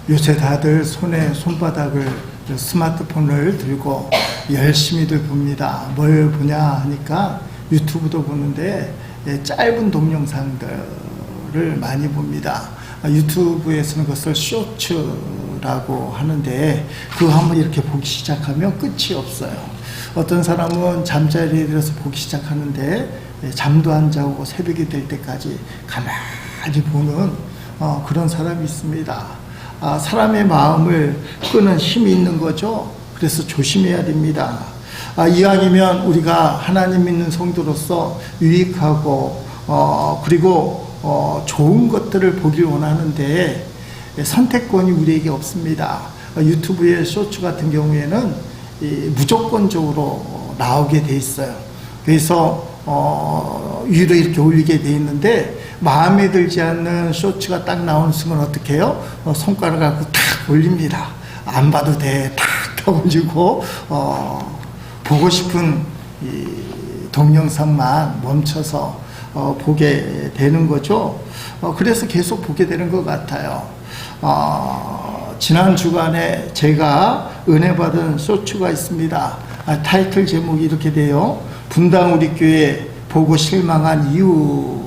요새 다들 손에 손바닥을 스마트폰을 들고 열심히들 봅니다. 뭘 보냐 하니까 유튜브도 보는데 짧은 동영상들을 많이 봅니다. 유튜브에서는 그것을 쇼츠라고 하는데 그거 한번 이렇게 보기 시작하면 끝이 없어요. 어떤 사람은 잠자리에 들어서 보기 시작하는데 잠도 안 자고 새벽이 될 때까지 가만히 보는 그런 사람이 있습니다. 사람의 마음을 끄는 힘이 있는 거죠. 그래서 조심해야 됩니다. 이왕이면 우리가 하나님 믿는 성도로서 유익하고 그리고 좋은 것들을 보길 원하는데 선택권이 우리에게 없습니다. 유튜브의 쇼츠 같은 경우에는 무조건적으로 나오게 돼 있어요. 그래서 위로 이렇게 올리게 돼 있는데 마음에 들지 않는 쇼츠가 딱 나오는 순간 어떻게 해요? 손가락 갖고 탁 올립니다. 안 봐도 돼. 탁 올리고 보고 싶은 이 동영상만 멈춰서 보게 되는 거죠. 그래서 계속 보게 되는 것 같아요. 지난 주간에 제가 은혜 받은 쇼츠가 있습니다. 타이틀 제목이 이렇게 돼요. 분당 우리 교회 보고 실망한 이유.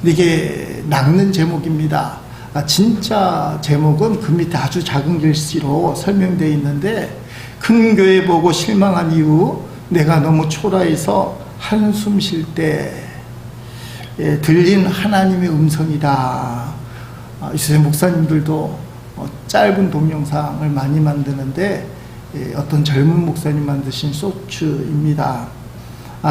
이게 낚는 제목입니다. 진짜 제목은 그 밑에 아주 작은 글씨로 설명되어 있는데, 큰 교회 보고 실망한 이유, 내가 너무 초라해서 한숨 쉴 때 들린 하나님의 음성이다. 요새 목사님들도 짧은 동영상을 많이 만드는데 어떤 젊은 목사님 만드신 쇼츠입니다.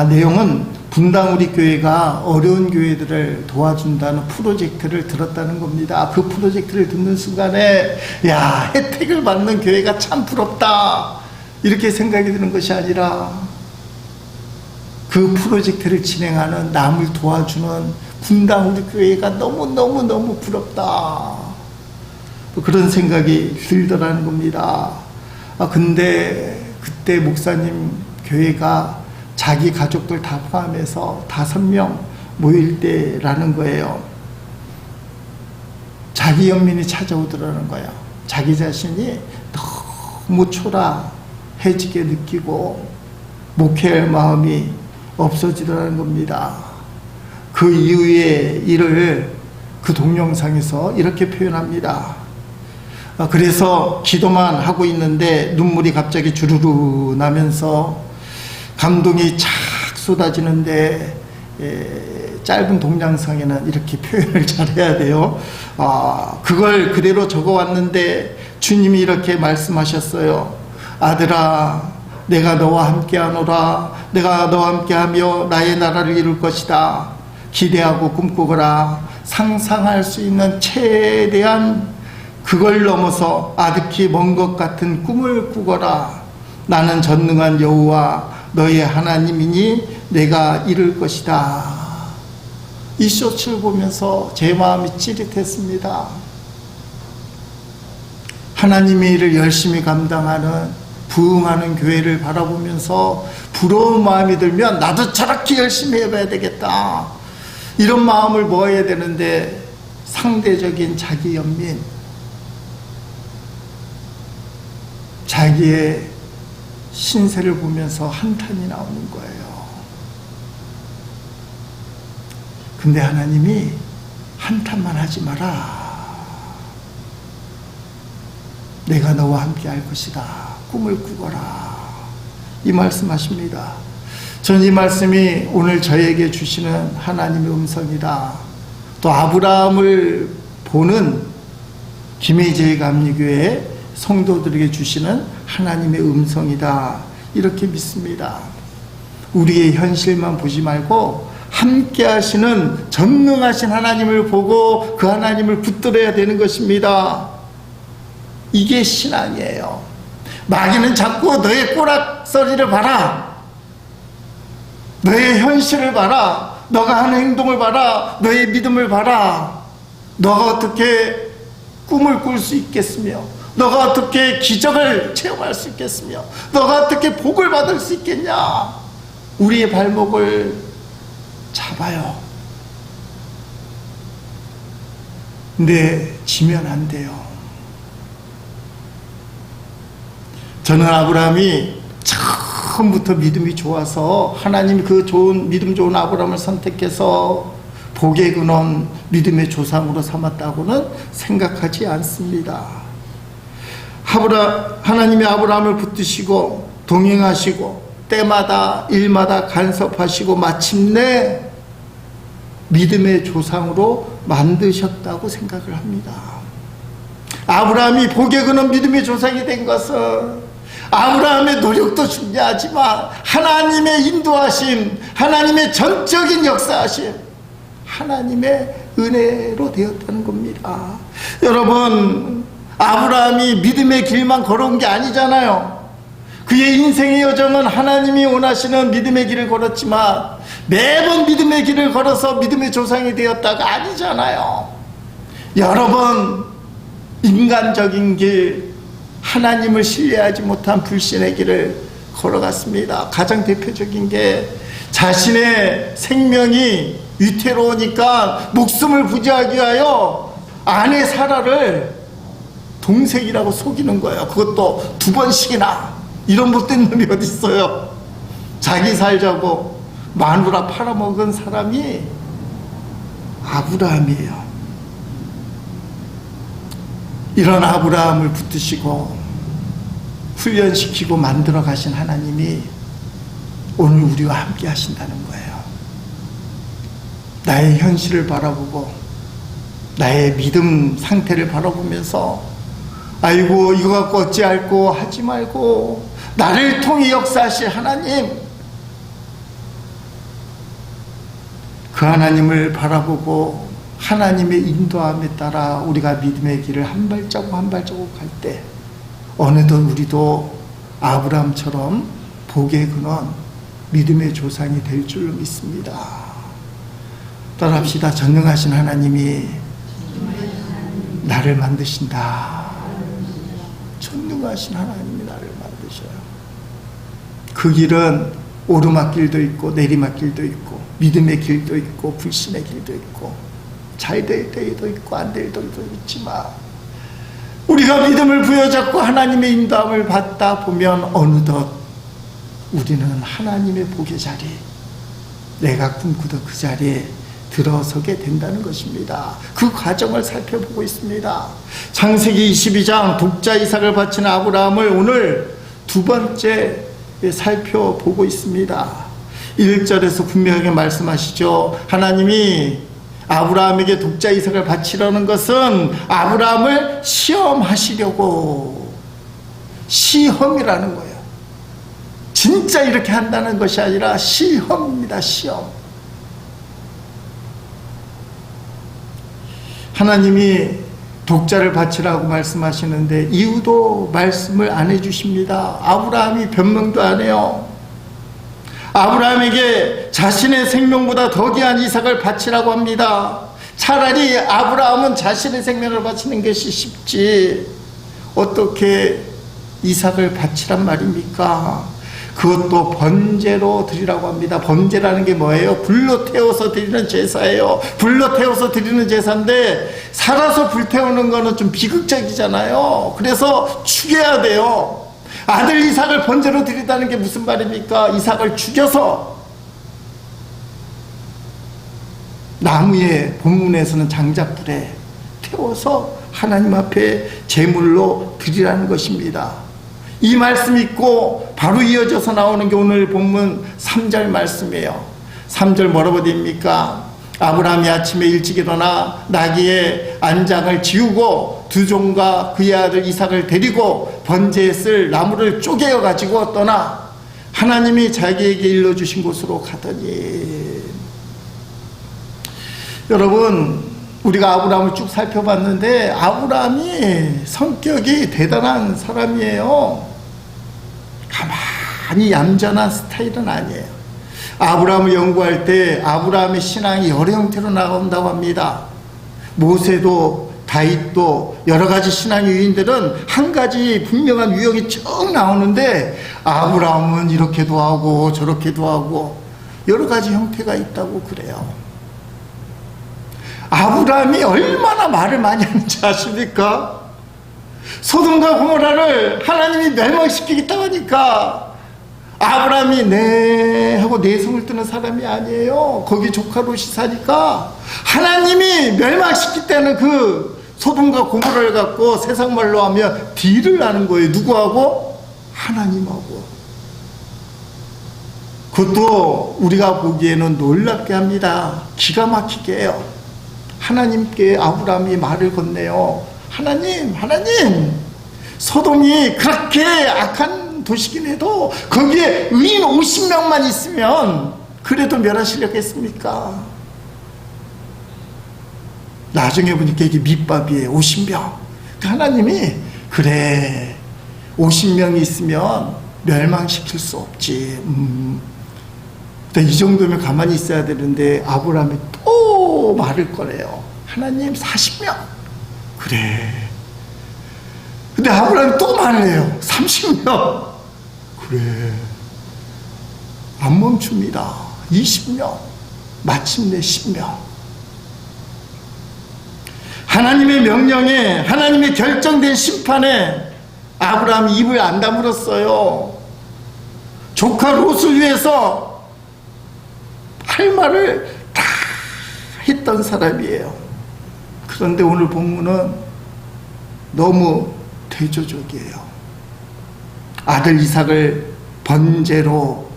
내용은 분당 우리 교회가 어려운 교회들을 도와준다는 프로젝트를 들었다는 겁니다. 그 프로젝트를 듣는 순간에 야, 혜택을 받는 교회가 참 부럽다 이렇게 생각이 드는 것이 아니라 그 프로젝트를 진행하는 남을 도와주는 분당 우리 교회가 너무 부럽다 그런 생각이 들더라는 겁니다. 근데 그때 목사님 교회가 자기 가족들 다 포함해서 5명 모일 때라는 거예요. 자기 연민이 찾아오더라는 거예요. 자기 자신이 너무 초라해지게 느끼고 목회할 마음이 없어지더라는 겁니다. 그 이후의 일을 그 동영상에서 이렇게 표현합니다. 그래서 기도만 하고 있는데 눈물이 갑자기 주르르 나면서 감동이 착 쏟아지는데 짧은 동영상에는 이렇게 표현을 잘해야 돼요. 그걸 그대로 적어왔는데 주님이 이렇게 말씀하셨어요. 아들아, 내가 너와 함께하노라. 내가 너와 함께하며 나의 나라를 이룰 것이다. 기대하고 꿈꾸거라. 상상할 수 있는 최대한 그걸 넘어서 아득히 먼 것 같은 꿈을 꾸거라. 나는 전능한 여호와 너의 하나님이니 내가 이룰 것이다. 이 쇼츠를 보면서 제 마음이 찌릿했습니다. 하나님의 일을 열심히 감당하는 부흥하는 교회를 바라보면서 부러운 마음이 들면 나도 저렇게 열심히 해봐야 되겠다 이런 마음을 모아야 되는데 상대적인 자기 연민, 자기의 신세를 보면서 한탄이 나오는 거예요. 근데 하나님이 한탄만 하지 마라. 내가 너와 함께 할 것이다. 꿈을 꾸거라. 이 말씀하십니다. 저는 이 말씀이 오늘 저에게 주시는 하나님의 음성이다. 또 아브라함을 보는 김혜재 감리교회 성도들에게 주시는 하나님의 음성이다 이렇게 믿습니다. 우리의 현실만 보지 말고 함께 하시는 전능하신 하나님을 보고 그 하나님을 붙들어야 되는 것입니다. 이게 신앙이에요. 마귀는 자꾸 너의 꼬락서리를 봐라, 너의 현실을 봐라, 너가 하는 행동을 봐라, 너의 믿음을 봐라. 너가 어떻게 꿈을 꿀 수 있겠으며, 너가 어떻게 기적을 체험할 수 있겠으며, 너가 어떻게 복을 받을 수 있겠냐. 우리의 발목을 잡아요. 근데 지면 안 돼요. 저는 아브라함이 처음부터 믿음이 좋아서 하나님이 그 믿음 좋은 아브라함을 선택해서 복의 근원 믿음의 조상으로 삼았다고는 생각하지 않습니다. 하나님이 아브라함을 붙드시고 동행하시고 때마다 일마다 간섭하시고 마침내 믿음의 조상으로 만드셨다고 생각을 합니다. 아브라함이 복의 근원 믿음의 조상이 된 것은 아브라함의 노력도 중요하지만 하나님의 인도하심, 하나님의 전적인 역사하심, 하나님의 은혜로 되었다는 겁니다. 여러분, 아브라함이 믿음의 길만 걸어온 게 아니잖아요. 그의 인생의 여정은 하나님이 원하시는 믿음의 길을 걸었지만 매번 믿음의 길을 걸어서 믿음의 조상이 되었다가 아니잖아요. 여러 번 인간적인 길, 하나님을 신뢰하지 못한 불신의 길을 걸어갔습니다. 가장 대표적인 게 자신의 생명이 위태로우니까 목숨을 부지하기 위하여 아내 사라를 동생이라고 속이는 거예요. 그것도 2번씩이나. 이런 못된 놈이 어디 있어요. 자기 살자고 마누라 팔아먹은 사람이 아브라함이에요. 이런 아브라함을 붙드시고 훈련시키고 만들어 가신 하나님이 오늘 우리와 함께 하신다는 거예요. 나의 현실을 바라보고 나의 믿음 상태를 바라보면서 아이고 이거 갖고 어찌할꼬 하지 말고 나를 통해 역사하실 하나님, 그 하나님을 바라보고 하나님의 인도함에 따라 우리가 믿음의 길을 한 발자국 한 발자국 갈 때 어느덧 우리도 아브라함처럼 복의 근원 믿음의 조상이 될 줄로 믿습니다. 따라합시다. 전능하신 하나님이 나를 만드신다. 전능하신 하나님이 나를 만드셔요. 그 길은 오르막길도 있고 내리막길도 있고 믿음의 길도 있고 불신의 길도 있고 잘 될 때도 있고 안 될 때도 있지만 우리가 믿음을 부여잡고 하나님의 인도함을 받다 보면 어느덧 우리는 하나님의 복의 자리, 내가 꿈꾸던 그 자리에 들어서게 된다는 것입니다. 그 과정을 살펴보고 있습니다. 창세기 22장 독자 이삭을 바치는 아브라함을 오늘 2번째 살펴보고 있습니다. 1절에서 분명하게 말씀하시죠. 하나님이 아브라함에게 독자 이삭을 바치려는 것은 아브라함을 시험하시려고, 시험이라는 거예요. 진짜 이렇게 한다는 것이 아니라 시험입니다. 시험. 하나님이 독자를 바치라고 말씀하시는데 이유도 말씀을 안 해주십니다. 아브라함이 변명도 안 해요. 아브라함에게 자신의 생명보다 더 귀한 이삭을 바치라고 합니다. 차라리 아브라함은 자신의 생명을 바치는 것이 쉽지 어떻게 이삭을 바치란 말입니까? 그것도 번제로 드리라고 합니다. 번제라는 게 뭐예요? 불로 태워서 드리는 제사예요. 불로 태워서 드리는 제사인데 살아서 불태우는 거는 좀 비극적이잖아요. 그래서 죽여야 돼요. 아들 이삭을 번제로 드리다는 게 무슨 말입니까? 이삭을 죽여서 나무에 본문에서는 장작불에 태워서 하나님 앞에 제물로 드리라는 것입니다. 이 말씀 있고 바로 이어져서 나오는 게 오늘 본문 3절 말씀이에요. 3절 뭐라고 됩니까? 아브라함이 아침에 일찍 일어나 나귀의 안장을 지우고 두 종과 그의 아들 이삭을 데리고 번제에 쓸 나무를 쪼개어 가지고 떠나 하나님이 자기에게 일러주신 곳으로 가더니, 여러분 우리가 아브라함을 쭉 살펴봤는데 아브라함이 성격이 대단한 사람이에요. 가만히 얌전한 스타일은 아니에요. 아브라함을 연구할 때 아브라함의 신앙이 여러 형태로 나온다고 합니다. 모세도 다윗도 여러 가지 신앙 유인들은 한 가지 분명한 유형이 쭉 나오는데 아브라함은 이렇게도 하고 저렇게도 하고 여러 가지 형태가 있다고 그래요. 아브라함이 얼마나 말을 많이 하는지 아십니까? 소돔과 고모라를 하나님이 멸망시키겠다고 하니까 아브라함이 네 하고 내성을 뜨는 사람이 아니에요. 거기 조카 롯이 사니까 하나님이 멸망시킬 때는 그 소돔과 고모라를 갖고 세상 말로 하면 딜을 하는 거예요. 누구하고? 하나님하고. 그것도 우리가 보기에는 놀랍게 합니다. 기가 막히게 해요. 하나님께 아브라함이 말을 건네요. 하나님 소돔이 그렇게 악한 도시긴 해도 거기에 의인 50명만 있으면 그래도 멸하시려겠습니까? 나중에 보니까 이게 밑밥이에요. 50명. 하나님이 그래 50명이 있으면 멸망시킬 수 없지. 이 정도면 가만히 있어야 되는데 아브라함이 또 말을 꺼내요. 하나님 40명. 그래. 근데 아브라함이 또 말을 해요. 30명. 그래. 안 멈춥니다. 20명. 마침내 10명. 하나님의 명령에, 하나님의 결정된 심판에 아브라함이 입을 안 다물었어요. 조카 롯을 위해서 할 말을 다 했던 사람이에요. 그런데 오늘 본문은 너무 대조적이에요. 아들 이삭을 번제로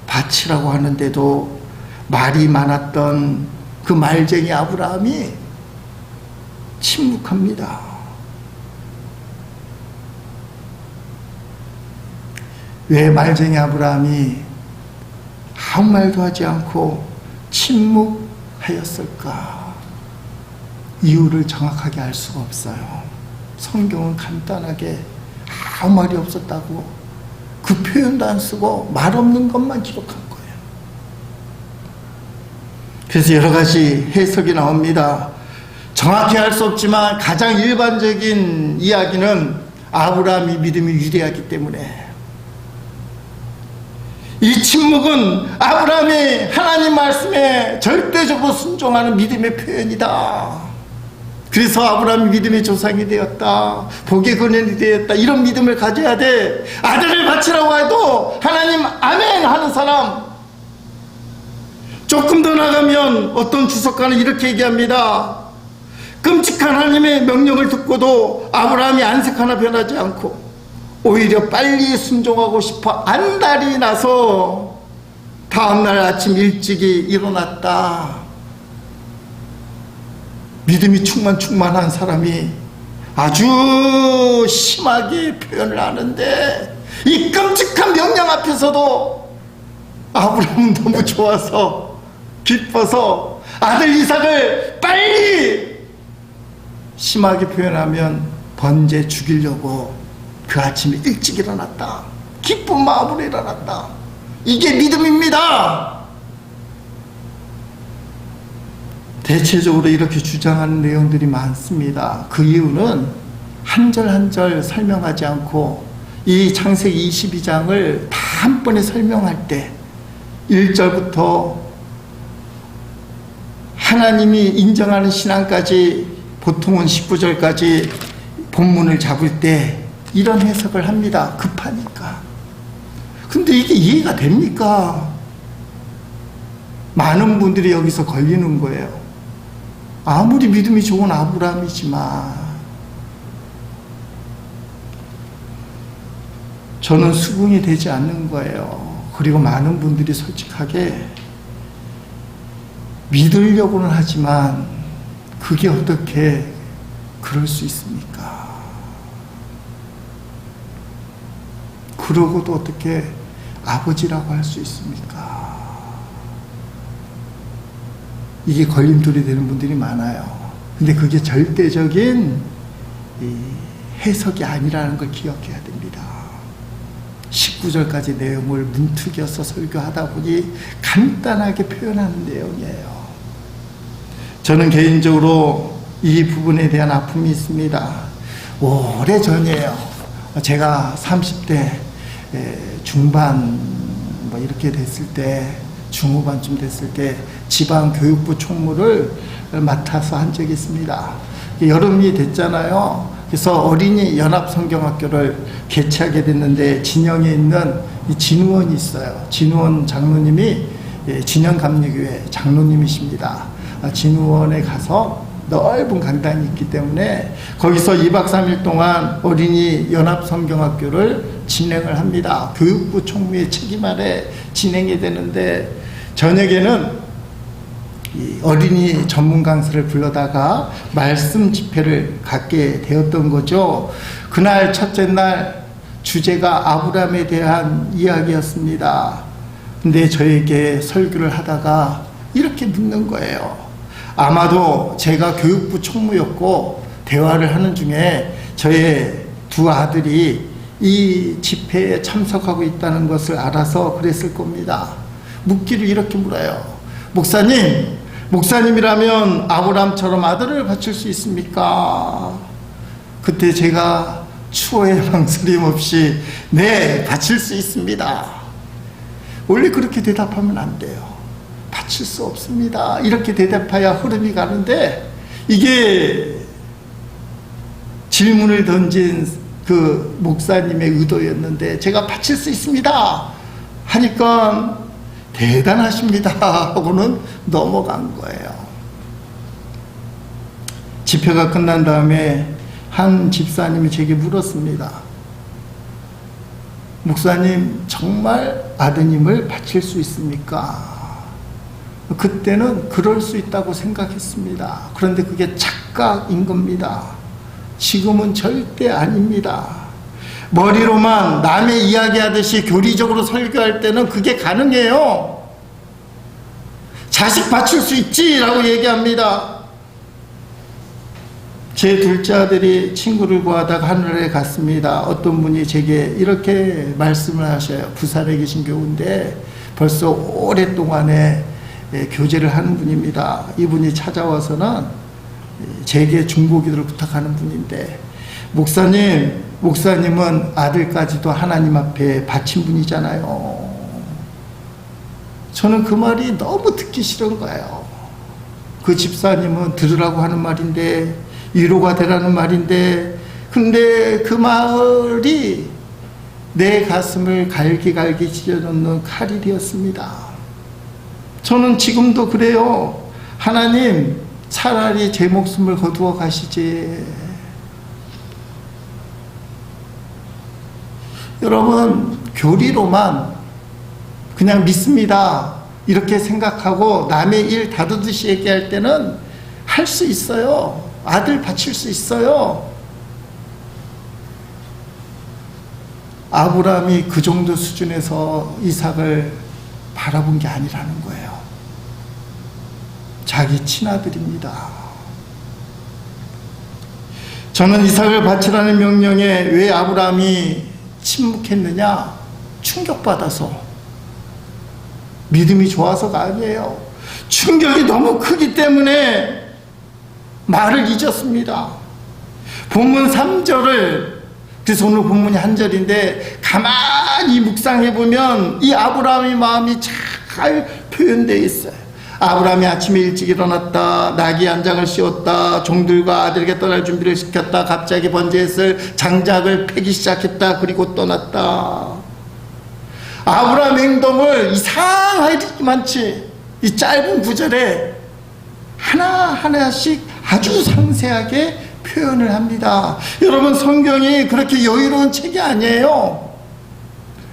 바치라고 하는데도 말이 많았던 그 말쟁이 아브라함이 침묵합니다. 왜 말쟁이 아브라함이 아무 말도 하지 않고 침묵하였을까? 이유를 정확하게 알 수가 없어요. 성경은 간단하게 아무 말이 없었다고 그 표현도 안 쓰고 말 없는 것만 기록한 거예요. 그래서 여러 가지 해석이 나옵니다. 정확히 할 수 없지만 가장 일반적인 이야기는 아브라함이 믿음이 위대하기 때문에 이 침묵은 아브라함이 하나님 말씀에 절대적으로 순종하는 믿음의 표현이다. 그래서 아브라함이 믿음의 조상이 되었다. 복의 근원이 되었다. 이런 믿음을 가져야 돼. 아들을 바치라고 해도 하나님 아멘 하는 사람. 조금 더 나가면 어떤 주석가는 이렇게 얘기합니다. 끔찍한 하나님의 명령을 듣고도 아브라함이 안색 하나 변하지 않고 오히려 빨리 순종하고 싶어 안달이 나서 다음날 아침 일찍이 일어났다. 믿음이 충만한 사람이 아주 심하게 표현을 하는데 이 끔찍한 명령 앞에서도 아브라함은 너무 좋아서 기뻐서 아들 이삭을 빨리 심하게 표현하면 번제 죽이려고 그 아침에 일찍 일어났다. 기쁜 마음으로 일어났다. 이게 믿음입니다. 대체적으로 이렇게 주장하는 내용들이 많습니다. 그 이유는 한 절 한 절 설명하지 않고 이 창세기 22장을 다 한 번에 설명할 때 1절부터 하나님이 인정하는 신앙까지 보통은 19절까지 본문을 잡을 때 이런 해석을 합니다. 급하니까. 근데 이게 이해가 됩니까? 많은 분들이 여기서 걸리는 거예요. 아무리 믿음이 좋은 아브라함이지만 저는 수긍이 되지 않는 거예요. 그리고 많은 분들이 솔직하게 믿으려고는 하지만 그게 어떻게 그럴 수 있습니까? 그러고도 어떻게 아버지라고 할 수 있습니까? 이게 걸림돌이 되는 분들이 많아요. 근데 그게 절대적인 해석이 아니라는 걸 기억해야 됩니다. 19절까지 내용을 문득여서 설교하다 보니 간단하게 표현하는 내용이에요. 저는 개인적으로 이 부분에 대한 아픔이 있습니다. 오래전이에요. 제가 30대 중반 뭐 이렇게 됐을 때, 중후반쯤 됐을 때 지방교육부 총무를 맡아서 한 적이 있습니다. 여름이 됐잖아요. 그래서 어린이 연합성경학교를 개최하게 됐는데 진영에 있는 이 진우원이 있어요. 진우원 장로님이 진영감리교회 장로님이십니다. 진우원에 가서 넓은 강단이 있기 때문에 거기서 2박 3일 동안 어린이 연합성경학교를 진행을 합니다. 교육부 총무의 책임 아래 진행이 되는데 저녁에는 이 어린이 전문 강사를 불러다가 말씀 집회를 갖게 되었던 거죠. 그날 첫째 날 주제가 아브라함에 대한 이야기였습니다. 근데 저에게 설교를 하다가 이렇게 묻는 거예요. 아마도 제가 교육부 총무였고 대화를 하는 중에 저의 두 아들이 이 집회에 참석하고 있다는 것을 알아서 그랬을 겁니다. 묻기를 이렇게 물어요. 목사님이라면 아브라함처럼 아들을 바칠 수 있습니까? 그때 제가 추호의 망설임 없이 네, 바칠 수 있습니다. 원래 그렇게 대답하면 안 돼요. 바칠 수 없습니다. 이렇게 대답해야 흐름이 가는데 이게 질문을 던진 그 목사님의 의도였는데 제가 바칠 수 있습니다 하니까 대단하십니다 하고는 넘어간 거예요. 집회가 끝난 다음에 한 집사님이 제게 물었습니다. 목사님, 정말 아드님을 바칠 수 있습니까? 그때는 그럴 수 있다고 생각했습니다. 그런데 그게 착각인 겁니다. 지금은 절대 아닙니다. 머리로만 남의 이야기하듯이 교리적으로 설교할 때는 그게 가능해요. 자식 바칠 수 있지 라고 얘기합니다. 제 둘째 아들이 친구를 구하다가 하늘에 갔습니다. 어떤 분이 제게 이렇게 말씀을 하셔요. 부산에 계신 교우인데 벌써 오랫동안에 교제를 하는 분입니다. 이분이 찾아와서는 제게 중보기도를 부탁하는 분인데 목사님은 아들까지도 하나님 앞에 바친 분이잖아요. 저는 그 말이 너무 듣기 싫은 거예요. 그 집사님은 들으라고 하는 말인데 위로가 되라는 말인데 근데 그 말이 내 가슴을 갈기갈기 찢어놓는 칼이 되었습니다. 저는 지금도 그래요. 하나님, 차라리 제 목숨을 거두어 가시지. 여러분, 교리로만 그냥 믿습니다 이렇게 생각하고 남의 일 다루듯이 얘기할 때는 할 수 있어요. 아들 바칠 수 있어요. 아브라함이 그 정도 수준에서 이삭을 바라본 게 아니라는 거예요. 자기 친아들입니다. 저는 이삭을 바치라는 명령에 왜 아브라함이 침묵했느냐? 충격받아서, 믿음이 좋아서가 아니에요. 충격이 너무 크기 때문에 말을 잊었습니다. 본문 3절을, 그래서 오늘 본문이 한 절인데 가만히 묵상해보면 이 아브라함의 마음이 잘 표현되어 있어요. 아브라함이 아침에 일찍 일어났다. 나귀 한 장을 씌웠다. 종들과 아들에게 떠날 준비를 시켰다. 갑자기 번제했을 장작을 패기 시작했다. 그리고 떠났다. 아브라함 행동을 이상하지만치 이 짧은 구절에 하나하나씩 아주 상세하게 표현을 합니다. 여러분, 성경이 그렇게 여유로운 책이 아니에요.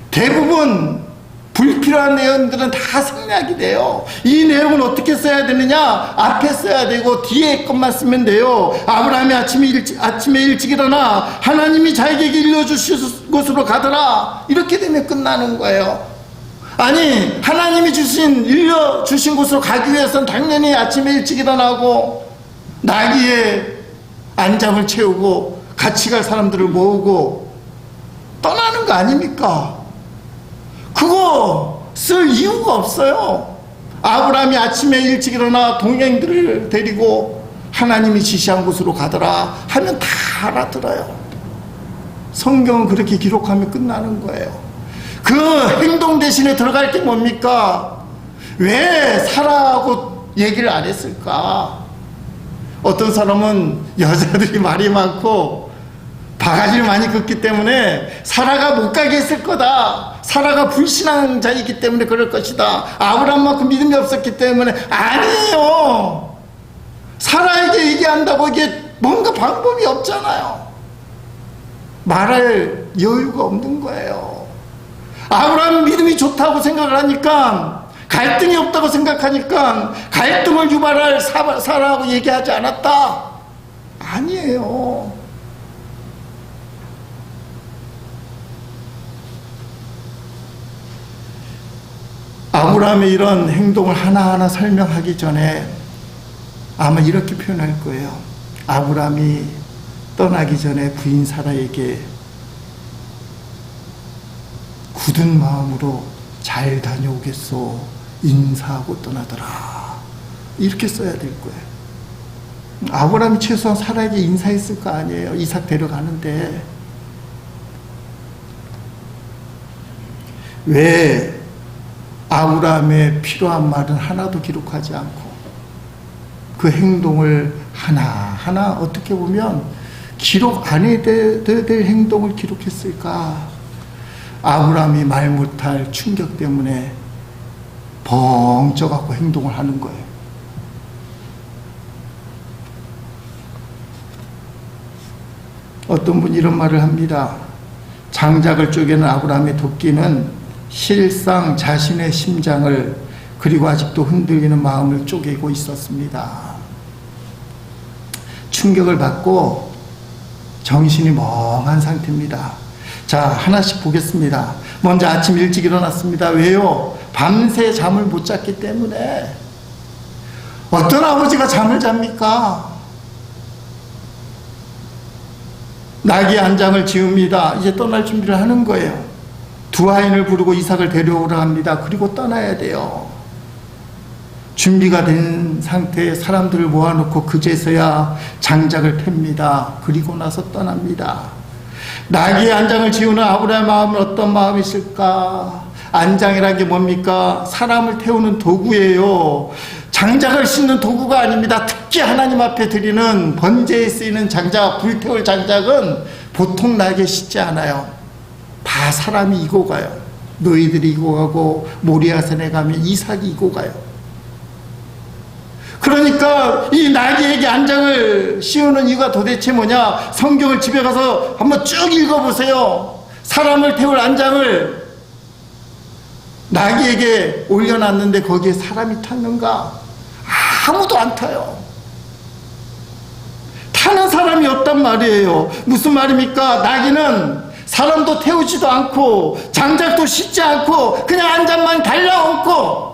대부분 불필요한 내용들은 다 생략이 돼요. 이 내용은 어떻게 써야 되느냐? 앞에 써야 되고 뒤에 것만 쓰면 돼요. 아브라함이 아침에 일찍 일어나 하나님이 자기에게 일러주신 곳으로 가더라. 이렇게 되면 끝나는 거예요. 아니, 하나님이 일러주신 곳으로 가기 위해서는 당연히 아침에 일찍 일어나고 나귀에 안장을 채우고 같이 갈 사람들을 모으고 떠나는 거 아닙니까? 그거 쓸 이유가 없어요. 아브라함이 아침에 일찍 일어나 동행들을 데리고 하나님이 지시한 곳으로 가더라 하면 다 알아들어요. 성경은 그렇게 기록하면 끝나는 거예요. 그 행동 대신에 들어갈 게 뭡니까? 왜 사라하고 얘기를 안 했을까? 어떤 사람은 여자들이 말이 많고 바가지를 많이 긋기 때문에 사라가 못 가게 했을 거다. 사라가 불신앙자이기 때문에 그럴 것이다. 아브라함만큼 믿음이 없었기 때문에. 아니에요. 사라에게 얘기한다고 이게 뭔가 방법이 없잖아요. 말할 여유가 없는 거예요. 아브라함이 믿음이 좋다고 생각을 하니까, 갈등이 없다고 생각하니까 갈등을 유발할 사라하고 얘기하지 않았다. 아니에요. 아브라함의 이런 행동을 하나하나 설명하기 전에 아마 이렇게 표현할 거예요. 아브라함이 떠나기 전에 부인 사라에게 굳은 마음으로 잘 다녀오겠소 인사하고 떠나더라. 이렇게 써야 될 거예요. 아브라함이 최소한 사라에게 인사했을 거 아니에요. 이삭 데려가는데. 왜 아브라함의 필요한 말은 하나도 기록하지 않고 그 행동을 하나하나 어떻게 보면 기록 안 해야 될 행동을 기록했을까? 아브라함이 말 못할 충격 때문에 벙쪄갖고 행동을 하는 거예요. 어떤 분이 이런 말을 합니다. 장작을 쪼개는 아브라함의 도끼는 실상 자신의 심장을 그리고 아직도 흔들리는 마음을 쪼개고 있었습니다. 충격을 받고 정신이 멍한 상태입니다. 자, 하나씩 보겠습니다. 먼저 아침 일찍 일어났습니다. 왜요? 밤새 잠을 못 잤기 때문에. 어떤 아버지가 잠을 잡니까? 나귀 한 장을 지읍니다. 이제 떠날 준비를 하는 거예요. 두 아인을 부르고 이삭을 데려오라 합니다. 그리고 떠나야 돼요. 준비가 된 상태에 사람들을 모아놓고 그제서야 장작을 팹니다. 그리고 나서 떠납니다. 나귀의 안장을 지우는 아브라함의 마음은 어떤 마음이 있을까? 안장이라는 게 뭡니까? 사람을 태우는 도구예요. 장작을 싣는 도구가 아닙니다. 특히 하나님 앞에 드리는 번제에 쓰이는 장작, 불태울 장작은 보통 나귀에 싣지 않아요. 다 사람이 이고 가요. 너희들이 이고 가고 모리아산에 가면 이삭이 이고 가요. 그러니까 이 나귀에게 안장을 씌우는 이유가 도대체 뭐냐? 성경을 집에 가서 한번 쭉 읽어보세요. 사람을 태울 안장을 나귀에게 올려놨는데 거기에 사람이 탔는가? 아무도 안 타요. 타는 사람이 없단 말이에요. 무슨 말입니까? 나귀는 사람도 태우지도 않고 장작도 싣지 않고 그냥 안장만 달라얹고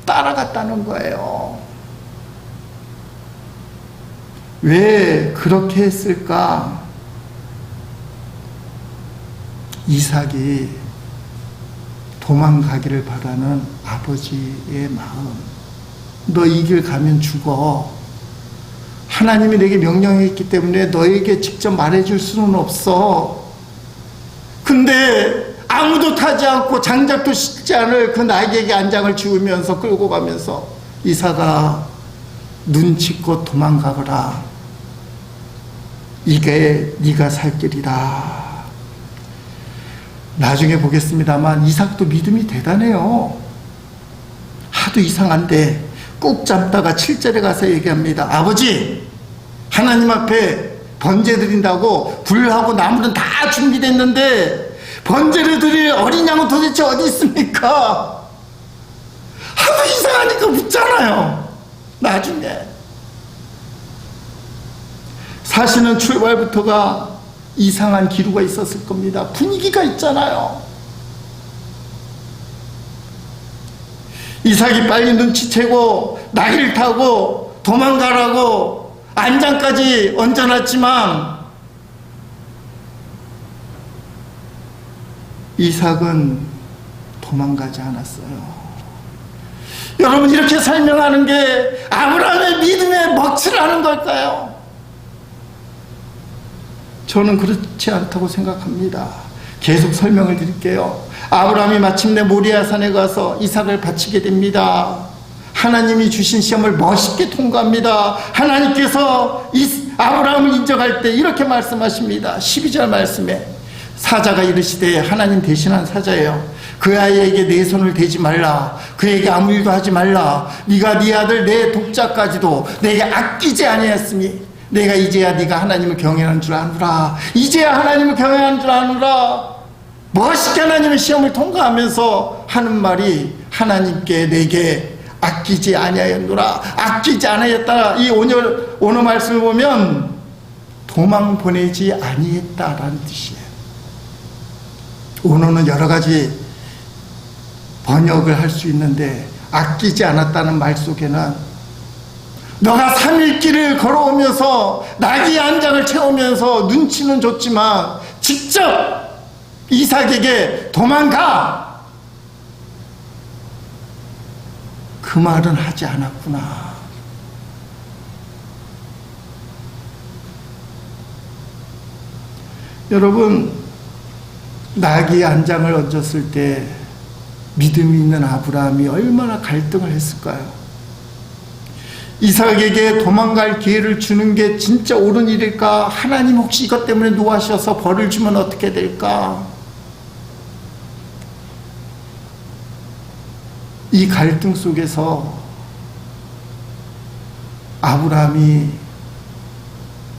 따라갔다는 거예요. 왜 그렇게 했을까? 이삭이 도망가기를 바라는 아버지의 마음. 너 이 길 가면 죽어. 하나님이 내게 명령했기 때문에 너에게 직접 말해줄 수는 없어. 근데 아무도 타지 않고 장작도 싣지 않을 그 나귀에게 안장을 지우면서 끌고 가면서 이삭아 눈치껏 도망가거라. 이게 네가 살 길이다. 나중에 보겠습니다만 이삭도 믿음이 대단해요. 하도 이상한데 꾹 참다가 7절에 가서 얘기합니다. 아버지, 하나님 앞에 번제 드린다고 불하고 나무는 다 준비됐는데 번제를 드릴 어린 양은 도대체 어디 있습니까? 하도 이상하니까 묻잖아요. 나중에 사실은 출발부터가 이상한 기류가 있었을 겁니다. 분위기가 있잖아요. 이삭이 빨리 눈치채고 나귀를 타고 도망가라고 안장까지 얹어놨지만 이삭은 도망가지 않았어요. 여러분, 이렇게 설명하는 게 아브라함의 믿음에 먹칠을 하는 걸까요? 저는 그렇지 않다고 생각합니다. 계속 설명을 드릴게요. 아브라함이 마침내 모리아산에 가서 이삭을 바치게 됩니다. 하나님이 주신 시험을 멋있게 통과합니다. 하나님께서 아브라함을 인정할 때 이렇게 말씀하십니다. 12절 말씀에 사자가 이르시되, 하나님 대신한 사자예요. 그 아이에게 내 손을 대지 말라. 그에게 아무 일도 하지 말라. 네가 네 아들 내 독자까지도 내게 아끼지 아니하였으니 내가 이제야 네가 하나님을 경외하는 줄 아노라. 이제야 하나님을 경외하는 줄 아노라. 멋있게 하나님의 시험을 통과하면서 하는 말이, 하나님께 내게 아끼지 아니하였노라. 아끼지 아니하였다. 이 오늘 말씀을 보면 도망 보내지 아니했다라는 뜻이에요. 오늘은 여러 가지 번역을 할 수 있는데, 아끼지 않았다는 말 속에는 너가 3일 길을 걸어오면서 나귀 한 장을 채우면서 눈치는 줬지만 직접 이삭에게 도망가, 그 말은 하지 않았구나. 여러분, 나귀 한 장을 얹었을 때 믿음이 있는 아브라함이 얼마나 갈등을 했을까요? 이삭에게 도망갈 기회를 주는 게 진짜 옳은 일일까? 하나님 혹시 이것 때문에 노하셔서 벌을 주면 어떻게 될까? 이 갈등 속에서 아브라함이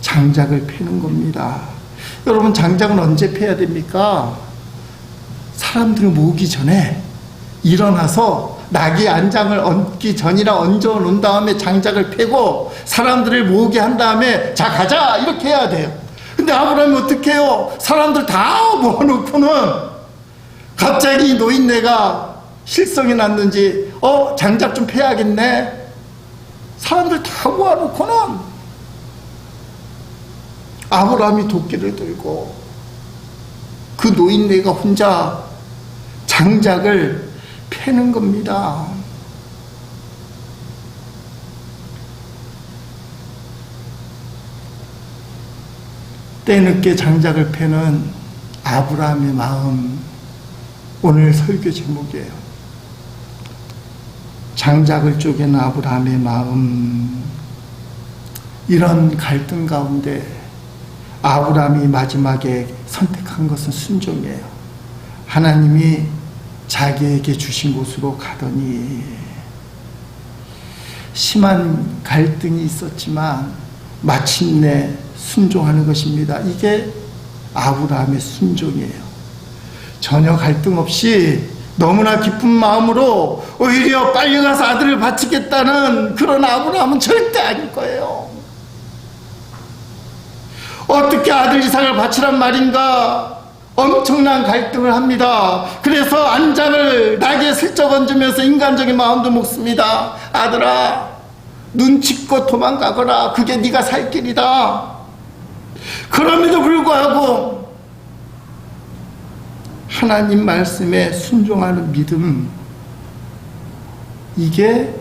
장작을 패는 겁니다. 여러분, 장작은 언제 패야 됩니까? 사람들을 모으기 전에 일어나서 나귀 안장을 얹기 전이라 얹어 놓은 다음에 장작을 패고 사람들을 모으게 한 다음에 자 가자 이렇게 해야 돼요. 근데 아브라함이 어떻게 해요? 사람들 다 모아놓고는 갑자기 노인네가 실성이 났는지 장작 좀 패야겠네. 사람들 다 모아놓고는 아브라함이 도끼를 들고 그 노인네가 혼자 장작을 패는 겁니다. 때늦게 장작을 패는 아브라함의 마음, 오늘 설교 제목이에요. 장작을 쪼개는 아브라함의 마음. 이런 갈등 가운데 아브라함이 마지막에 선택한 것은 순종이에요. 하나님이 자기에게 주신 곳으로 가더니 심한 갈등이 있었지만 마침내 순종하는 것입니다. 이게 아브라함의 순종이에요. 전혀 갈등 없이 너무나 기쁜 마음으로 오히려 빨리 가서 아들을 바치겠다는 그런 아브라함은 절대 아닐 거예요. 어떻게 아들 이삭을 바치란 말인가? 엄청난 갈등을 합니다. 그래서 안장을 나귀에 슬쩍 얹으면서 인간적인 마음도 먹습니다. 아들아, 눈치껏 도망가거라. 그게 네가 살 길이다. 그럼에도 불구하고 하나님 말씀에 순종하는 믿음, 이게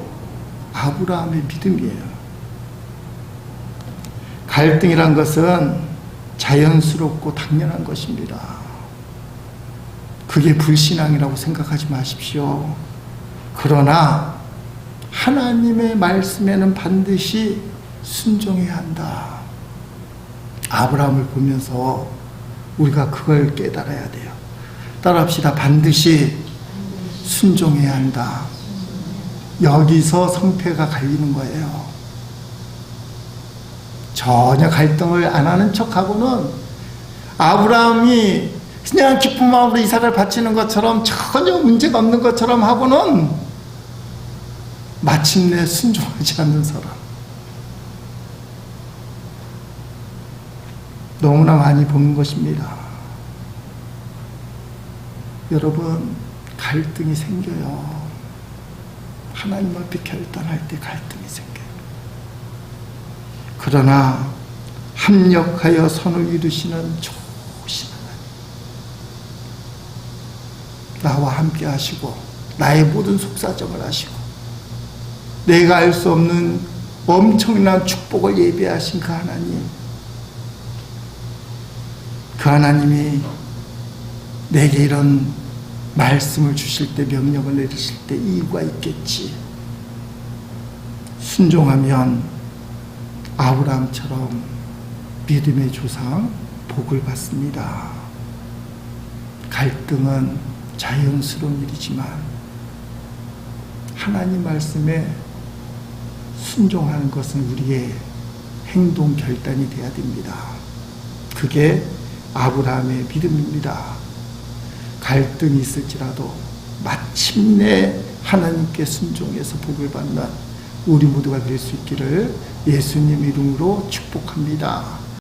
아브라함의 믿음이에요. 갈등이란 것은 자연스럽고 당연한 것입니다. 그게 불신앙이라고 생각하지 마십시오. 그러나 하나님의 말씀에는 반드시 순종해야 한다. 아브라함을 보면서 우리가 그걸 깨달아야 돼요. 따라합시다. 반드시 순종해야 한다. 여기서 성패가 갈리는 거예요. 전혀 갈등을 안 하는 척하고는 아브라함이 그냥 기쁜 마음으로 이삭을 바치는 것처럼 전혀 문제가 없는 것처럼 하고는 마침내 순종하지 않는 사람, 너무나 많이 보는 것입니다. 여러분, 갈등이 생겨요. 하나님 앞에 결단할 때 갈등이 생겨요. 그러나 합력하여 선을 이루시는 좋으신 하나님, 나와 함께 하시고 나의 모든 속사정을 하시고 내가 알 수 없는 엄청난 축복을 예비하신 그 하나님, 그 하나님이 내게 이런 말씀을 주실 때, 명령을 내리실 때 이유가 있겠지. 순종하면 아브라함처럼 믿음의 조상 복을 받습니다. 갈등은 자연스러운 일이지만 하나님 말씀에 순종하는 것은 우리의 행동 결단이 되어야 됩니다. 그게 아브라함의 믿음입니다. 갈등이 있을지라도 마침내 하나님께 순종해서 복을 받는 우리 모두가 될 수 있기를 예수님 이름으로 축복합니다.